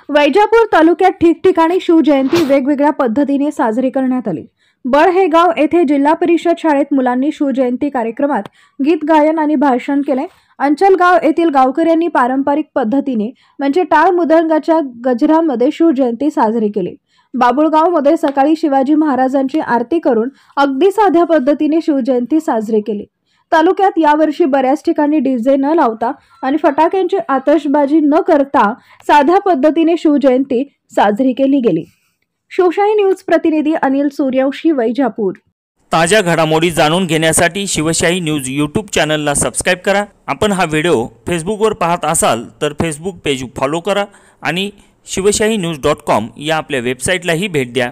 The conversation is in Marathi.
वैजापूर तालुक्यात ठिकठिकाणी शिवजयंती वेगवेगळ्या पद्धतीने साजरी करण्यात आली। बळ हे गाव येथे जिल्हा परिषद शाळेत मुलांनी शिवजयंती कार्यक्रमात गीत गायन आणि भाषण केले। अंचलगाव येथील गावकऱ्यांनी पारंपरिक पद्धतीने म्हणजे टाळ मृदंगाच्या गजरामध्ये शिवजयंती साजरी केली। बाबुळगावमध्ये सकाळी शिवाजी महाराजांची आरती करून अगदी साध्या पद्धतीने शिवजयंती साजरी केली। तालुक्यात यावर्षी बऱ्याच ठिकाणी डीजे न लावता आणि फटाक्यांची आतषबाजी न करता साध्या पद्धतीने शिवजयंती साजरी केली गेली। शिवशाही न्यूज प्रतिनिधी अनिल सूर्यवंशी, वैजापूर। ताज्या घडामोडी जाणून घेण्यासाठी शिवशाही न्यूज यूट्यूब चॅनलला सबस्क्राइब करा। आपण हा व्हिडिओ फेसबुकवर पाहत असाल तर फेसबुक पेज फॉलो करा आणि शिवशाहीन्यूज.com या आपल्या वेबसाईटलाही भेट द्या।